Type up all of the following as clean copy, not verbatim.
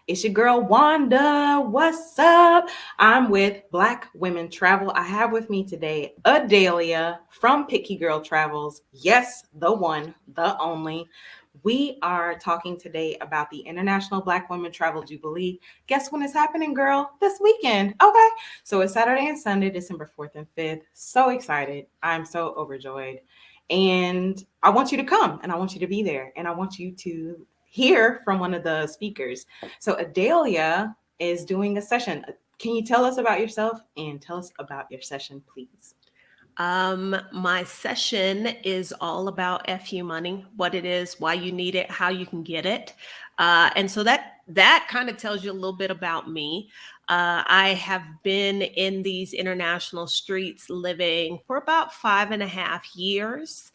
It's your girl Wanda. What's up? I'm with Black Women Travel. I have with me today Adalia from Picky Girl Travels. Yes, the one, the only. We are talking today about the International Black Women Travel Jubilee. Guess when it's happening, girl? This weekend. Okay. So it's Saturday and Sunday, December 4th and 5th. So excited. I'm so overjoyed. And I want you to come and I want you to be there and I want you to hear from one of the speakers. So Adalia is doing a session. Can you tell us about yourself and tell us about your session, please? My session is all about FU money, what it is, why you need it, how you can get it. And so that kind of tells you a little bit about me. I have been in these international streets living for about 5.5 years.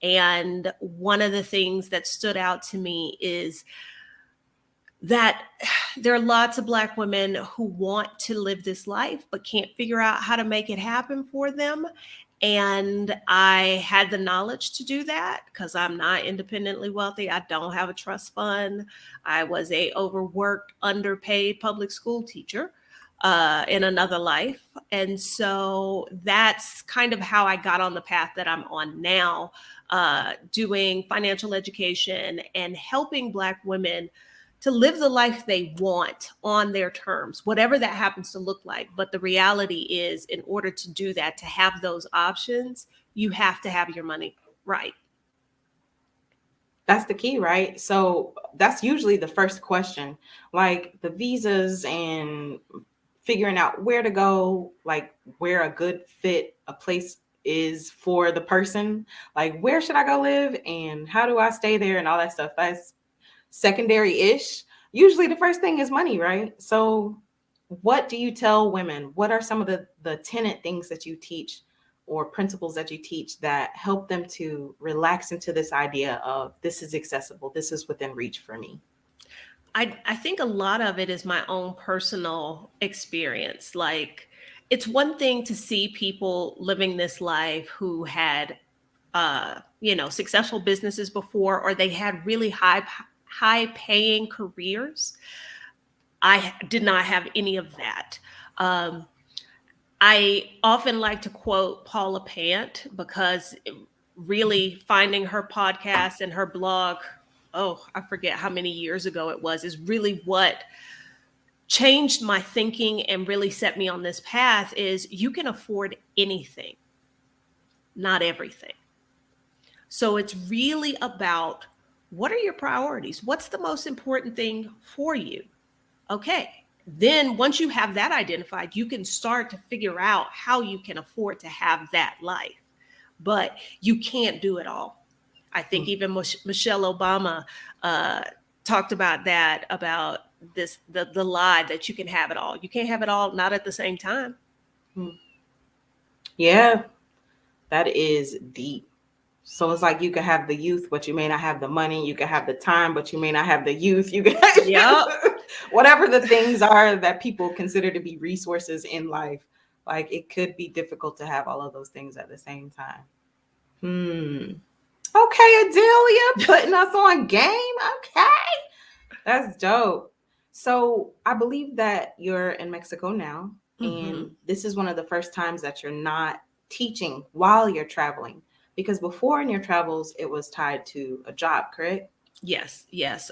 And one of the things that stood out to me is that there are lots of Black women who want to live this life, but can't figure out how to make it happen for them. And I had the knowledge to do that because I'm not independently wealthy. I don't have a trust fund. I was a overworked, underpaid public school teacher in another life. And so that's kind of how I got on the path that I'm on now, doing financial education and helping Black women to live the life they want on their terms, whatever that happens to look like. But the reality is, in order to do that, to have those options, you have to have your money right. That's the key, right? So that's usually the first question, like the visas and figuring out where to go, like where a good fit a place is for the person, like where should I go live and how do I stay there and all that stuff. That's secondary-ish. Usually the first thing is money, right? So what do you tell women? What are some of the tenant things that you teach or principles that you teach that help them to relax into this idea of this is accessible, this is within reach for me? I think a lot of it is my own personal experience. Like, it's one thing to see people living this life who had, successful businesses before, or they had really high paying careers. I did not have any of that. Um, I often like to quote Paula Pant because really finding her podcast and her blog, oh, I forget how many years ago it was, is really what changed my thinking and really set me on this path. Is you can afford anything, not everything. So it's really about, what are your priorities? What's the most important thing for you? Okay. Then once you have that identified, you can start to figure out how you can afford to have that life. But you can't do it all. I think even Michelle Obama talked about that, about the lie that you can have it all. You can't have it all, not at the same time. Yeah, that is deep. So it's like you can have the youth, but you may not have the money. You can have the time, but you may not have the youth. You can Yep. whatever the things are that people consider to be resources in life. Like it could be difficult to have all of those things at the same time. Okay, Adelia, putting us on game. Okay, that's dope. So I believe that you're in Mexico now, and this is one of the first times that you're not teaching while you're traveling, because before in your travels, it was tied to a job, correct? Yes.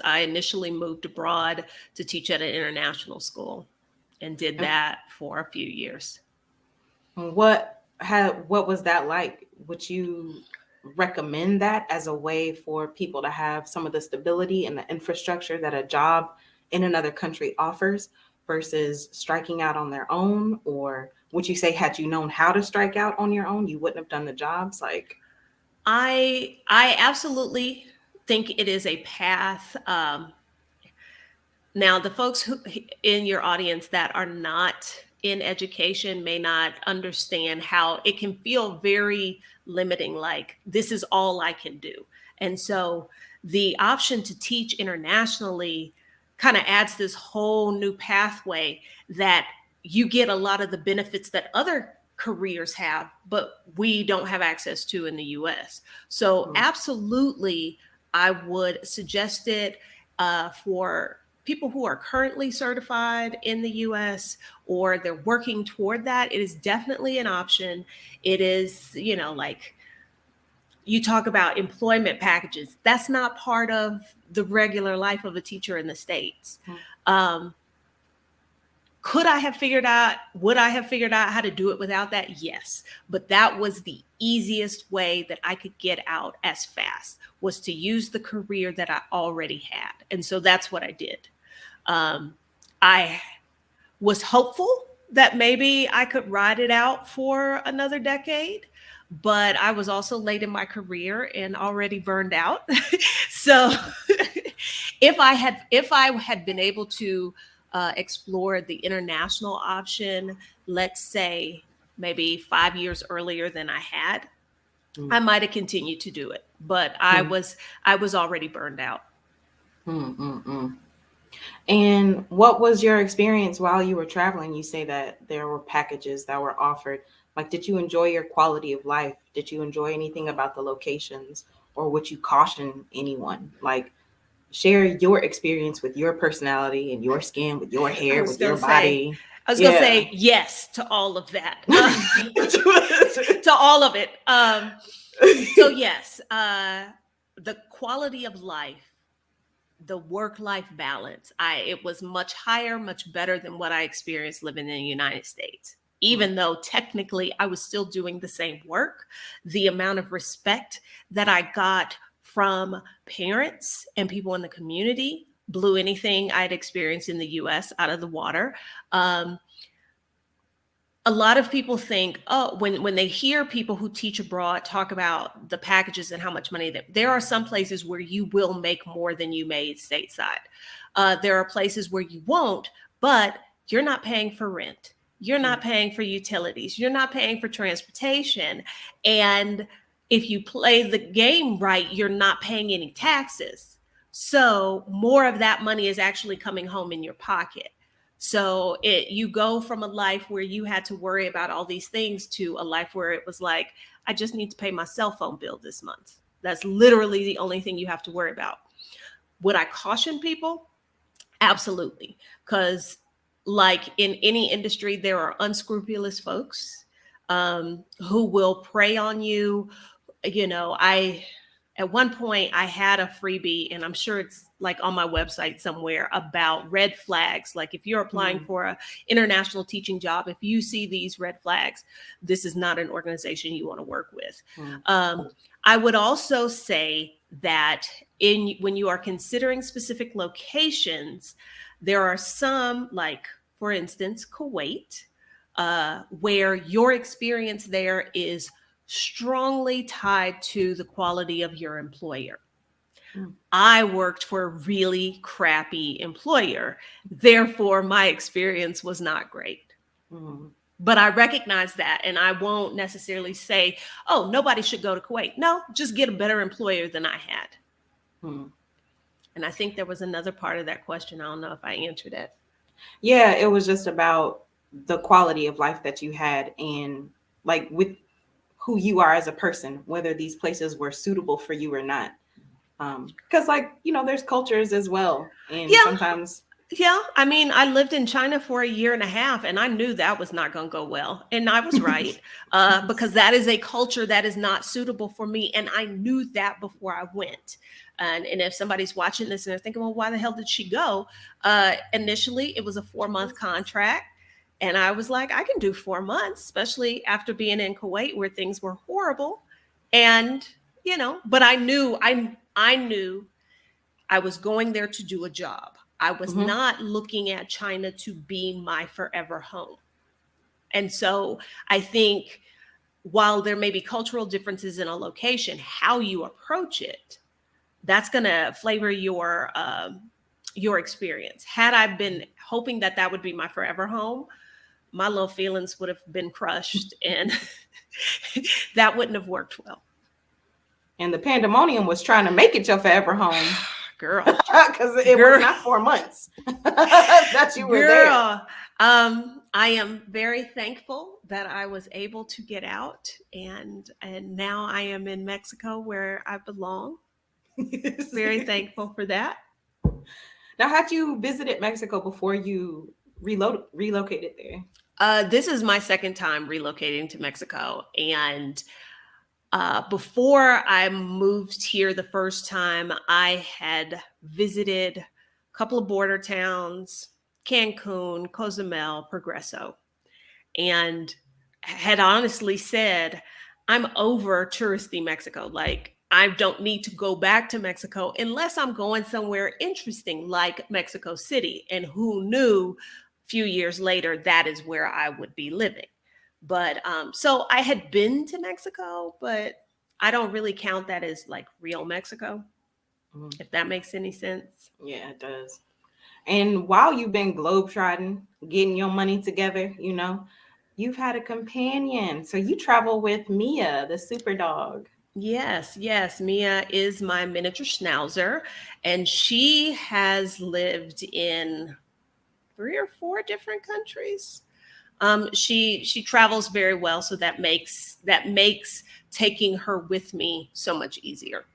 I initially moved abroad to teach at an international school and did that for a few years. What was that like? Would you recommend that as a way for people to have some of the stability and the infrastructure that a job in another country offers versus striking out on their own? Or would you say, had you known how to strike out on your own, you wouldn't have done the jobs? Like, I absolutely think it is a path. Now, the folks who in your audience that are not in education may not understand how it can feel very limiting, like this is all I can do. And so the option to teach internationally kind of adds this whole new pathway that you get a lot of the benefits that other careers have, but we don't have access to in the US. So absolutely, I would suggest it for people who are currently certified in the US or they're working toward that, it is definitely an option. It is, like you talk about employment packages. That's not part of the regular life of a teacher in the States. Um, would I have figured out how to do it without that? Yes. But that was the easiest way that I could get out as fast, was to use the career that I already had. And so that's what I did. I was hopeful that maybe I could ride it out for another decade, but I was also late in my career and already burned out. So if I had been able to explore the international option, let's say maybe 5 years earlier than I had, I might have continued to do it, but I was already burned out. And what was your experience while you were traveling? You say that there were packages that were offered. Like, did you enjoy your quality of life? Did you enjoy anything about the locations, or would you caution anyone? Like, share your experience with your personality and your skin, with your hair, with your body. I was going to say yes to all of that. To all of it. So yes, the quality of life, the work-life balance, it was much higher, much better than what I experienced living in the United States. Even though technically I was still doing the same work, the amount of respect that I got from parents and people in the community blew anything I'd experienced in the US out of the water. A lot of people think, oh, when they hear people who teach abroad talk about the packages and how much money there are some places where you will make more than you made stateside. There are places where you won't, but you're not paying for rent. You're not paying for utilities. You're not paying for transportation. And if you play the game right, you're not paying any taxes. So more of that money is actually coming home in your pocket. So you go from a life where you had to worry about all these things to a life where it was like, I just need to pay my cell phone bill this month. That's literally the only thing you have to worry about. Would I caution people? Absolutely. Because like in any industry, there are unscrupulous folks who will prey on you. At one point I had a freebie, and I'm sure it's like on my website somewhere, about red flags. Like if you're applying for an international teaching job, if you see these red flags, this is not an organization you want to work with. I would also say that when you are considering specific locations, there are some, like for instance, Kuwait, where your experience there is strongly tied to the quality of your employer. I worked for a really crappy employer. Therefore, my experience was not great. But I recognize that, and I won't necessarily say, oh, nobody should go to Kuwait. No, just get a better employer than I had. And I think there was another part of that question. I don't know if I answered it. Yeah, it was just about the quality of life that you had, and like with who you are as a person, whether these places were suitable for you or not. Because there's cultures as well. And sometimes. Yeah. I mean, I lived in China for a year and a half, and I knew that was not going to go well. And I was right, because that is a culture that is not suitable for me. And I knew that before I went. And if somebody's watching this and they're thinking, well, why the hell did she go? Initially, it was a 4-month contract. And I was like, I can do 4 months, especially after being in Kuwait where things were horrible. And, but I knew I was going there to do a job. I was not looking at China to be my forever home. And so I think while there may be cultural differences in a location, how you approach it, that's going to flavor your experience. Had I been hoping that would be my forever home, my little feelings would have been crushed, and that wouldn't have worked well. And the pandemonium was trying to make it your forever home. Girl. Because it was not 4 months that you were there. I am very thankful that I was able to get out, and now I am in Mexico where I belong. Very thankful for that. Now, had you visited Mexico before you relocated there? This is my second time relocating to Mexico. And before I moved here the first time, I had visited a couple of border towns, Cancun, Cozumel, Progreso, and had honestly said, I'm over touristy Mexico. Like, I don't need to go back to Mexico unless I'm going somewhere interesting like Mexico City. And who knew a few years later, that is where I would be living. But so I had been to Mexico, but I don't really count that as like real Mexico, Mhm. if that makes any sense. Yeah, it does. And while you've been globetrotting, getting your money together, you've had a companion. So you travel with Mia, the super dog. Yes, yes. Mia is my miniature schnauzer, and she has lived in 3 or 4 different countries. She travels very well, so that makes taking her with me so much easier.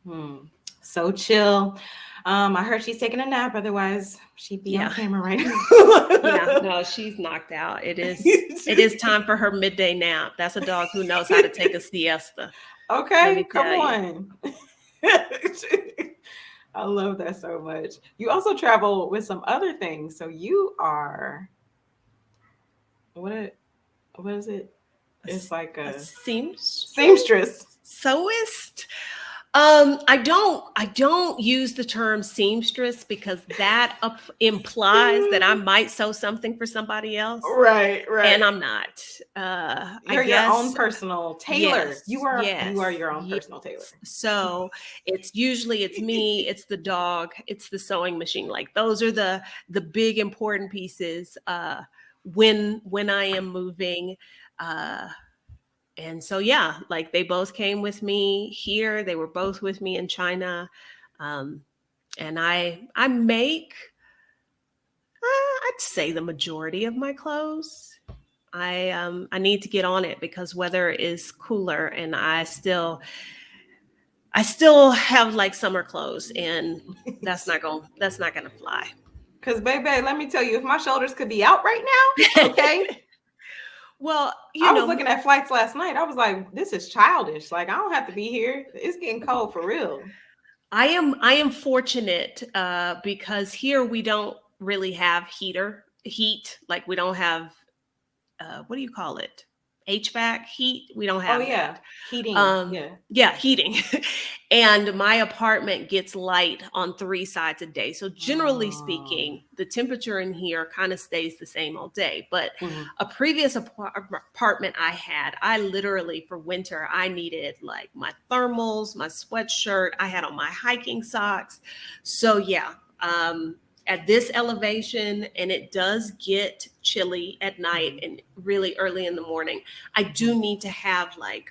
Hmm. So chill. I heard she's taking a nap, otherwise she'd be on Yeah, camera right yeah. now. No, she's knocked out. It is time for her midday nap. That's a dog who knows how to take a siesta. Let Okay, me come tell you. on. I love that so much. You also travel with some other things. So you are what what is it? A, It's s- like a a seamstress, seamstress. sewist. I don't use the term seamstress because that implies that I might sew something for somebody else, Right, and right. I'm not. I You're your own guess personal tailor. yes, You are yes, your own yes. personal tailor. So it's me, it's the dog, it's the sewing machine. Like those are the big important pieces when I am moving. Uh, and so yeah, like they both came with me here. They were both with me in China, um, and I make I'd say the majority of my clothes. I need to get on it because weather is cooler, and I still have like summer clothes, and that's not gonna fly. Because, baby, let me tell you, if my shoulders could be out right now, okay. Well, I was looking at flights last night. I was like, this is childish. Like, I don't have to be here. It's getting cold for real. I am fortunate because here we don't really have heat. Like we don't have what do you call it? HVAC heat. We don't Oh, have yeah. that. Heating. Yeah. Yeah, heating. And my apartment gets light on 3 sides a day. So generally Um, speaking, the temperature in here kind of stays the same all day. But mhm. a previous apartment I had, I literally for winter, I needed like my thermals, my sweatshirt, I had on my hiking socks. So yeah, at this elevation, and it does get chilly at night Mhm. and really early in the morning, I do need to have like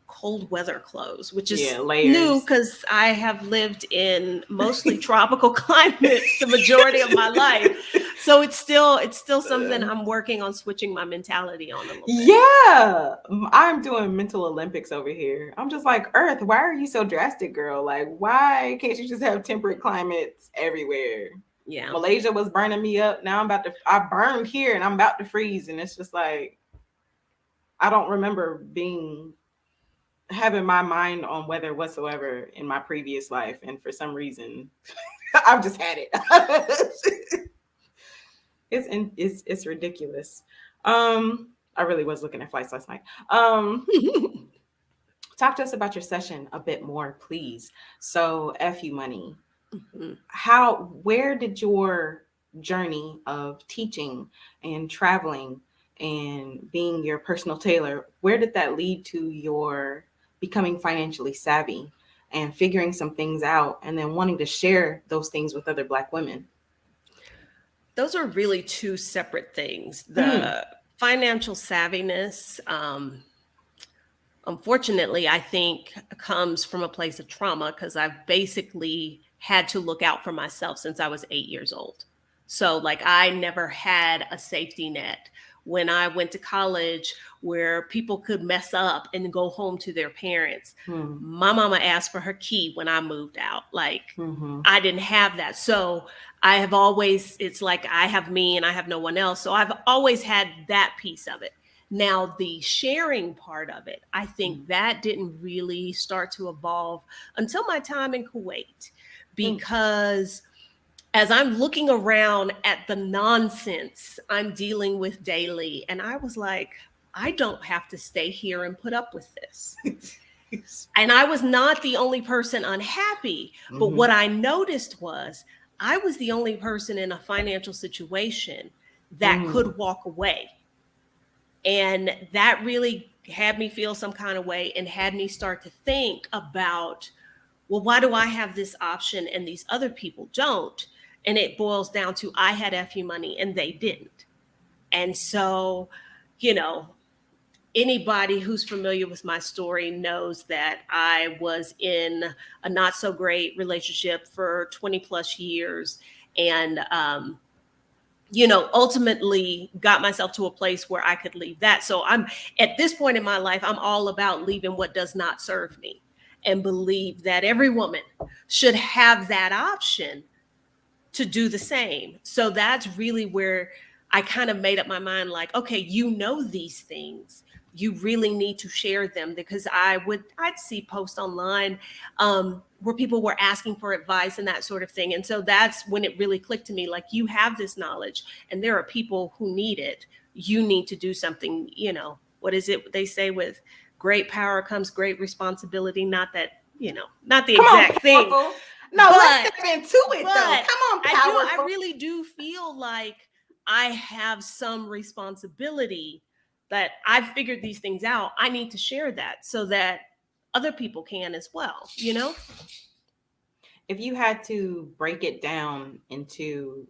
cold weather clothes, which Yeah, is new layers. because I have lived in mostly tropical climates the majority of my life. So it's still something I'm working on switching my mentality on a little bit. Yeah, I'm doing mental Olympics over here. I'm just like, Earth, why are you so drastic, girl? Like, why can't you just have temperate climates everywhere? Yeah. Malaysia was burning me up. Now I burned here and I'm about to freeze. And it's just like, I don't remember having my mind on weather whatsoever in my previous life. And for some reason, I've just had it. It's ridiculous. I really was looking at flights last night. Um, Talk to us about your session a bit more, please. So, FU money. Mhm. Where did your journey of teaching and traveling and being your personal tailor, where did that lead to your becoming financially savvy and figuring some things out and then wanting to share those things with other Black women? Those are really two separate things. Mm, The financial savviness, unfortunately, I think comes from a place of trauma because I've basically had to look out for myself since I was 8 years old. So, like, I never had a safety net when I went to college, where people could mess up and go home to their parents. My mama asked for her key when I moved out. Like, I didn't have that. So I have always, it's like I have me and I have no one else. So I've always had that piece of it. Now, the sharing part of it, I think that didn't really start to evolve until my time in Kuwait, because as I'm looking around at the nonsense I'm dealing with daily, and I was like, I don't have to stay here and put up with this. And I was not the only person unhappy, but what I noticed was I was the only person in a financial situation that could walk away. And that really had me feel some kind of way and had me start to think about, well, why do I have this option and these other people don't? And it boils down to I had FU money and they didn't. And so, you know, anybody who's familiar with my story knows that I was in a not so great relationship for 20 plus years. And, ultimately got myself to a place where I could leave that. So I'm at this point in my life, I'm all about leaving what does not serve me, and believe that every woman should have that option to do the same. So that's really where I kind of made up my mind, like, okay, these things, you really need to share them, because I'd see posts online where people were asking for advice and that sort of thing. And so that's when it really clicked to me, like, you have this knowledge and there are people who need it. You need to do something. What is it they say, with great power comes great responsibility? Not that, not the exact thing. No, let's step into it though. Come on, powerful. I really do feel like I have some responsibility, that I've figured these things out. I need to share that so that other people can as well, If you had to break it down into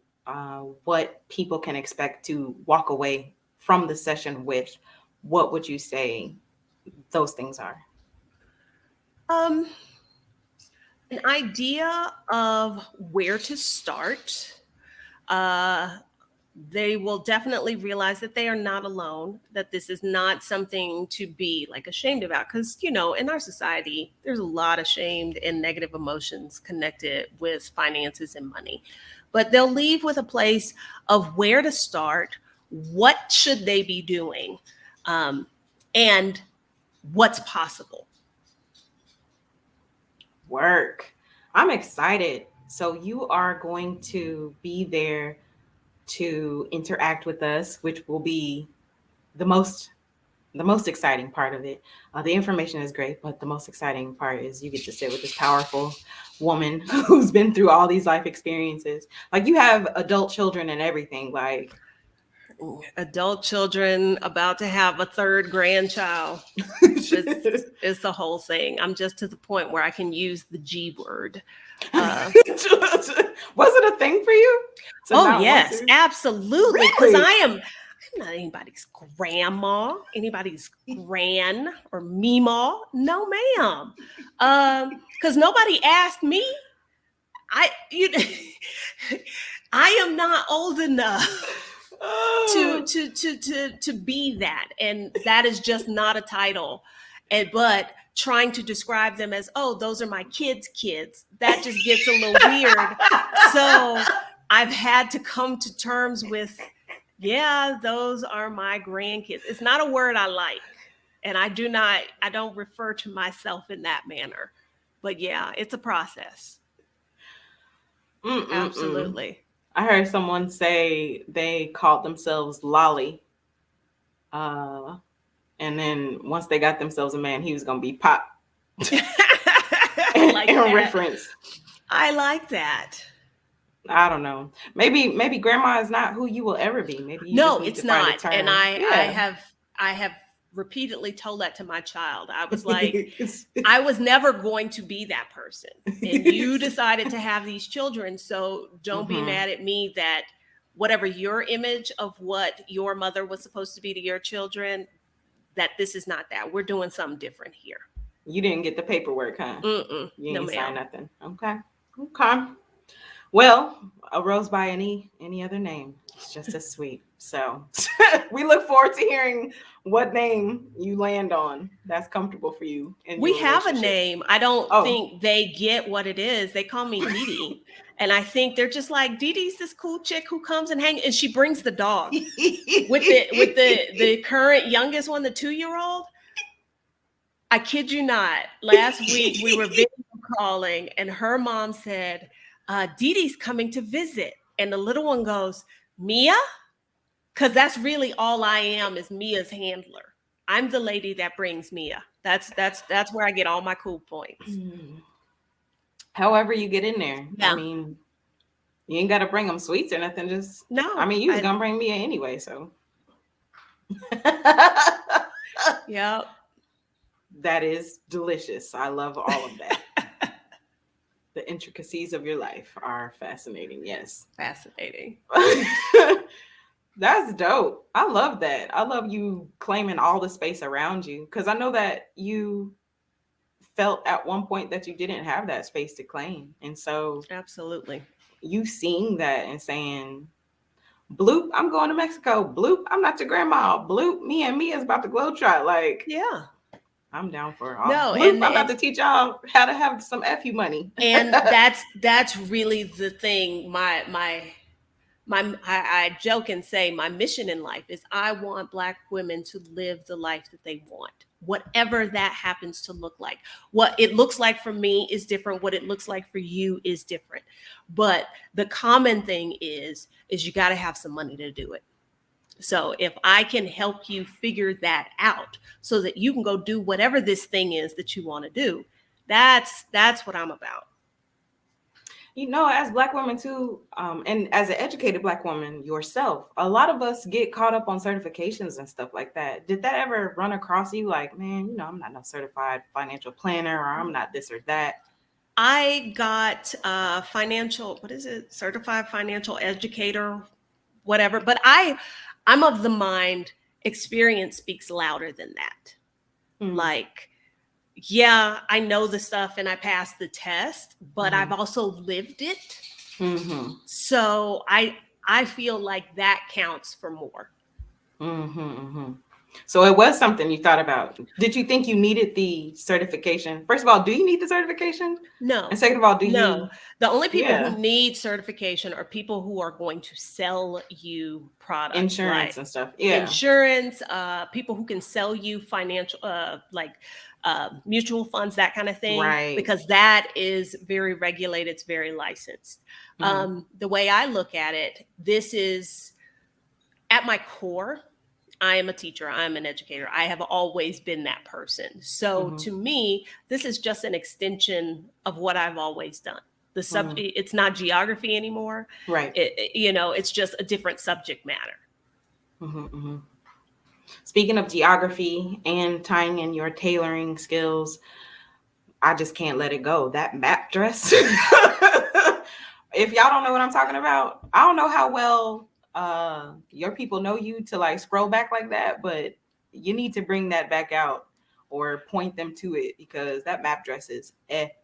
what people can expect to walk away from the session with, what would you say those things are? An idea of where to start. They will definitely realize that they are not alone, that this is not something to be like ashamed about. Because, in our society, there's a lot of shame and negative emotions connected with finances and money. But they'll leave with a place of where to start, what should they be doing, and what's possible. Work. I'm excited. So you are going to be there to interact with us, which will be the most exciting part of it. The information is great, but the most exciting part is you get to sit with this powerful woman who's been through all these life experiences. Like, you have adult children and everything. Like, adult children, about to have a third grandchild. It's the whole thing. I'm just to the point where I can use the G word. Was it a thing for you? Oh, yes, absolutely. Because Really? I'm not anybody's grandma, anybody's gran or meemaw. No, ma'am. Because nobody asked me. I am not old enough to be that, and that is just not a title. But trying to describe them as, oh, those are my kids, that just gets a little weird. So I've had to come to terms with, yeah, those are my grandkids. It's not a word I like, and I don't refer to myself in that manner. But yeah, it's a process. Absolutely. I heard someone say they called themselves Lolly. And then once they got themselves a man, he was going to be Pop. Like in that. reference. I like that. I don't know. Maybe grandma is not who you will ever be. Maybe you no, just need it's to find not. a term. And I have repeatedly told that to my child. I was like, I was never going to be that person, and you decided to have these children. So don't be mad at me that whatever your image of what your mother was supposed to be to your children, that this is not that. We're doing something different here. You didn't get the paperwork, huh? You didn't sign nothing. Okay. Well, a rose by any other name, it's just as sweet. So We look forward to hearing what name you land on that's comfortable for you in We your have a relationship. name. I don't Oh. think they get what it is. They call me Dee Dee. And I think they're just like, Dee Dee's this cool chick who comes and hangs, and she brings the dog. With the current youngest one, the 2-year-old. I kid you not. Last week we were video calling, and her mom said, Dee Dee's coming to visit. And the little one goes, Mia? Because that's really all I am, is Mia's handler. I'm the lady that brings Mia. That's where I get all my cool points. However you get in there. Yeah. I mean, you ain't got to bring them sweets or nothing. Just no. I mean, you was gonna bring Mia anyway, so. Yep. That is delicious. I love all of that. The intricacies of your life are fascinating. Yes. Fascinating. That's dope. I love that. I love you claiming all the space around you, because I know that you felt at one point that you didn't have that space to claim. And so absolutely, you seeing that and saying, bloop, I'm going to Mexico. Bloop, I'm not your grandma. Bloop, me and Mia's about to globetrot. Like, yeah, I'm down for all. No, Bloop, I'm about to teach y'all how to have some FU money. And that's really the thing. I joke and say my mission in life is I want Black women to live the life that they want, whatever that happens to look like. What it looks like for me is different. What it looks like for you is different. But the common thing is you got to have some money to do it. So if I can help you figure that out so that you can go do whatever this thing is that you want to do, that's what I'm about. You know, as Black women too, and as an educated Black woman yourself, a lot of us get caught up on certifications and stuff like that. Did that ever run across you? Like, man, you know, I'm not no certified financial planner, or I'm not this or that. I got certified financial educator, whatever. But I'm of the mind experience speaks louder than that. Like, yeah, I know the stuff and I passed the test, but I've also lived it. So I feel like that counts for more. So it was something you thought about. Did you think you needed the certification? First of all, do you need the certification? No. And second of all, No. The only people who need certification are people who are going to sell you products. Insurance and stuff. Yeah. Insurance, people who can sell you financial, mutual funds, that kind of thing. Right. Because that is very regulated. It's very licensed. The way I look at it, this is at my core. I am a teacher. I'm an educator. I have always been that person. So to me, this is just an extension of what I've always done. The subject, it's not geography anymore. Right. It's just a different subject matter. Speaking of geography and tying in your tailoring skills, I just can't let it go. That map dress. If y'all don't know what I'm talking about, I don't know how well your people know you to like scroll back like that, but you need to bring that back out or point them to it, because that map dress is everything.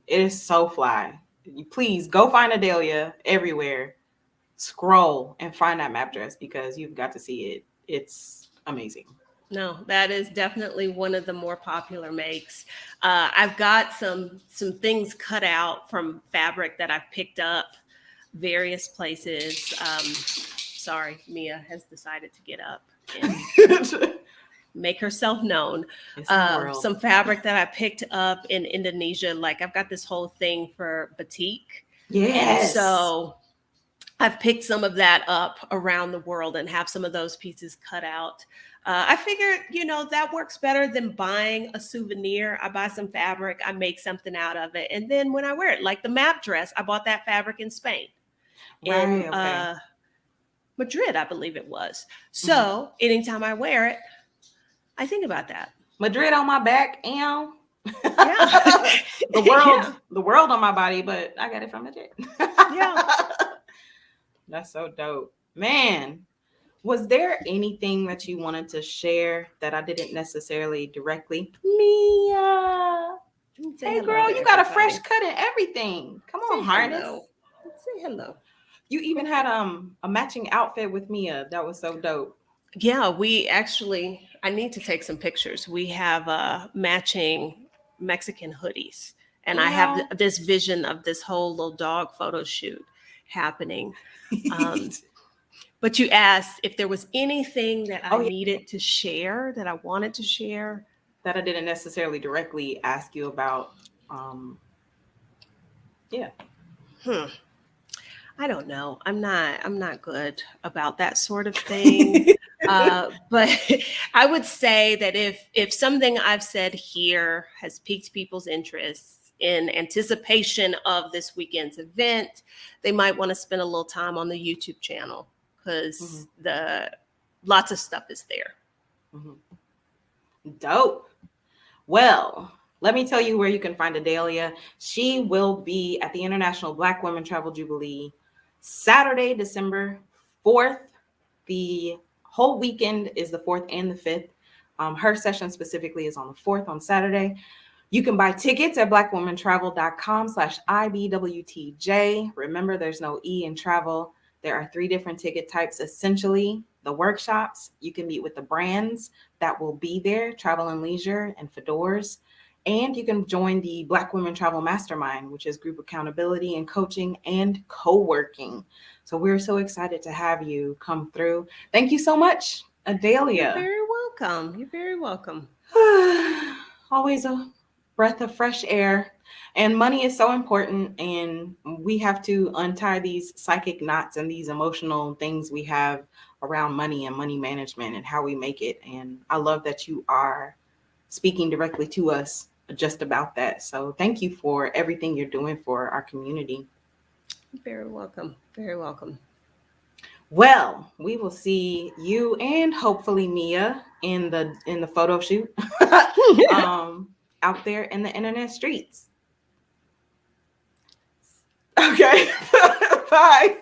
It is so fly. You please go find Adalia everywhere, scroll and find that map dress, because you've got to see it. It's amazing. No, that is definitely one of the more popular makes. I've got some things cut out from fabric that I've picked up various places. Sorry, Mia has decided to get up and make herself known. Some fabric that I picked up in Indonesia. Like, I've got this whole thing for batik. Yes. And so I've picked some of that up around the world and have some of those pieces cut out. I figured, that works better than buying a souvenir. I buy some fabric, I make something out of it. And then when I wear it, like the map dress, I bought that fabric in Spain. In Madrid, I believe it was. So anytime I wear it, I think about that. Madrid on my back, yeah. The world on my body, but I got it from Madrid. Yeah. That's so dope. Man, was there anything that you wanted to share that I didn't necessarily directly? Mia. Hey, girl, you got a fresh cut and everything. Come on, Harness. Say hello. You even had a matching outfit with Mia. That was so dope. Yeah, we actually, I need to take some pictures. We have matching Mexican hoodies. And I have Girl. this vision of this whole little dog photo shoot happening. Um, but you asked if there was anything that I Oh yeah, needed to share, that I wanted to share. that I didn't necessarily directly ask you about. Yeah. Hmm. I don't know. I'm not good about that sort of thing. But I would say that if something I've said here has piqued people's interests in anticipation of this weekend's event, they might want to spend a little time on the YouTube channel Mhm, because the lots of stuff is there. mhm. Dope. Well, let me tell you where you can find Adalia. She will be at the International Black Women Travel Jubilee Saturday, December 4th. The whole weekend is the 4th and the 5th. Her session specifically is on the 4th on Saturday. You can buy tickets at blackwomentravel.com/IBWTJ. Remember, there's no E in travel. There are 3 different ticket types. Essentially, the workshops, you can meet with the brands that will be there, Travel and Leisure and Fedors. And you can join the Black Women Travel Mastermind, which is group accountability and coaching and co-working. So we're so excited to have you come through. Thank you so much, You're Adalia. very welcome. You're very welcome. Always a breath of fresh air. And money is so important. And we have to untie these psychic knots and these emotional things we have around money and money management and how we make it. And I love that you are speaking directly to us just about that. So thank you for everything you're doing for our community. You're very welcome. Very welcome. Well, we will see you and hopefully Mia in the photo shoot um, out there in the internet streets. Okay. Bye.